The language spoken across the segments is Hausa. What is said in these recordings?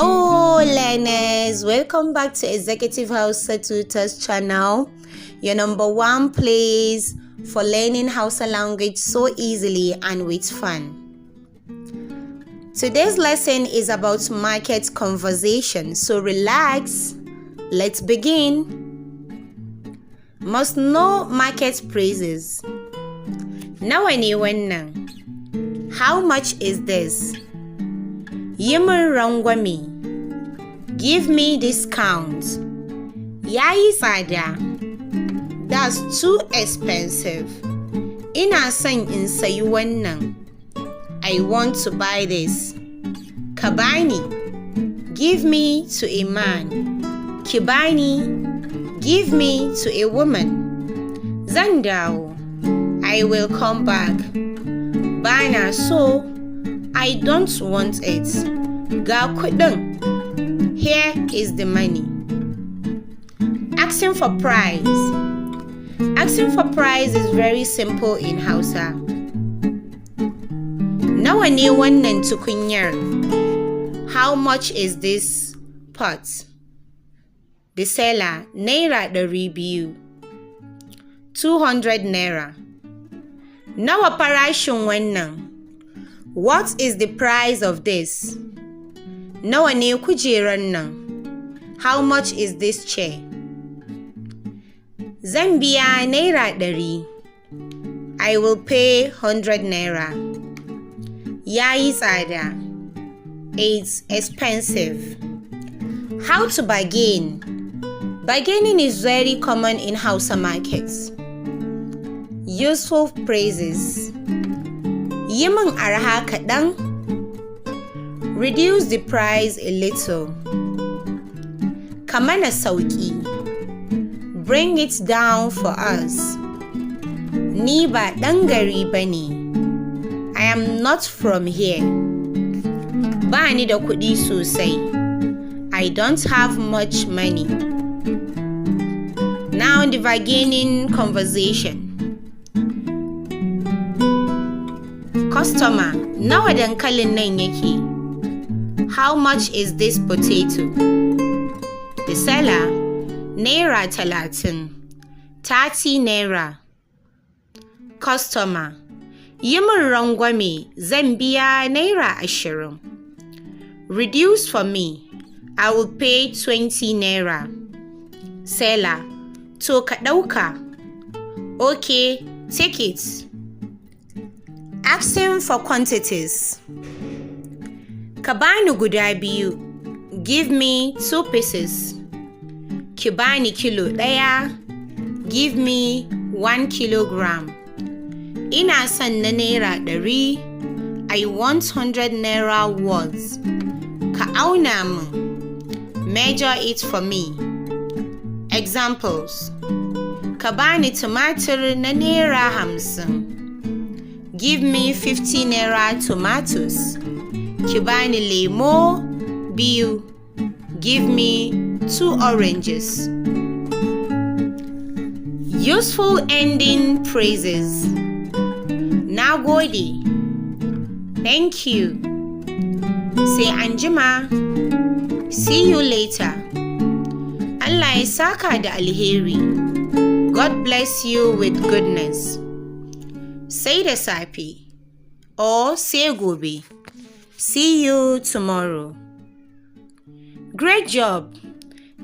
Hello learners, welcome back to Executive Hausa Tutors channel, your number one place for learning Hausa language so easily and with fun. Today's lesson is about market conversation, so relax, let's begin. Must know market prices. Nawa ne wannan? How much is this? Yi min rangwame. Give me discount. Yayi tsada. That's too expensive. Ina son in sayi wannan. I want to buy this. Ka bani. Give me to a man. Ki bani. Give me to a woman. Zan dawo. I will come back. Bana so. I don't want it. Ga kuɗin. Here is the money. Asking for price. Asking for price is very simple in Hausa. Nawa ne wannan tukunyar? How much is this pot? The seller, Naira 200. 200 Naira. Nawa farashin wannan? What is the price of this? Nawa ne kujeran nan? How much is this chair? Zan biya Naira 100. I will pay 100 Naira. Yayi tsada. It's expensive. How to bargain? Bargaining is very common in Hausa markets. Useful phrases. Yi min arha kaɗan. Reduce the price a little. Ka mana sauƙi. Bring it down for us. Ni ba ɗan gari bane. I am not from here. Ba ni da kuɗi sosai. I don't have much money. Now the bargaining conversation. Customer, nawa dankalin nan yake? How much is this potato? The seller, Naira 30. 30 Naira. Customer, yi min rangwame, zan biya Naira 20. Reduce for me, I will pay 20 Naira. Seller, to ka ɗauka. Okay, take it. Asking for quantities. Ka bani guda biyu. Give me 2 pieces. Ki bani kilo ɗaya. Give me 1 kilogram. Ina son na Naira 100. I want 100 Naira worth. Ka auna min. Measure it for me. Examples. Ka bani tumatir na Naira 50. Give me 50 Naira tomatoes. Ki bani lemo biyu. Give me 2 oranges. Useful ending phrases. Na gode. Thank you. Sai anjima. See you later. Allah ya saka da alheri. God bless you with goodness. Say da safe or say gobe. See you tomorrow. Great job!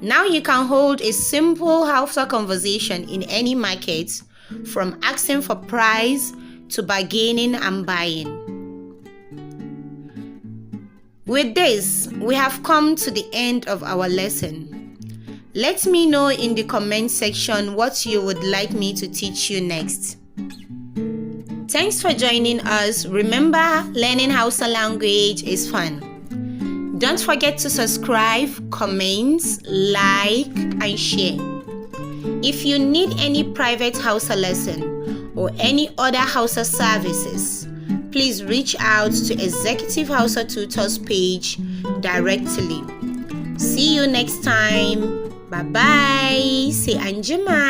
Now you can hold a simple Hausa conversation in any market, from asking for price to bargaining and buying. With this, we have come to the end of our lesson. Let me know in the comment section what you would like me to teach you next. Thanks for joining us. Remember, learning Hausa language is fun. Don't forget to subscribe, comment, like, and share. If you need any private Hausa lesson or any other Hausa services, please reach out to Executive Hausa Tutors page directly. See you next time. Bye-bye. Sai anjima.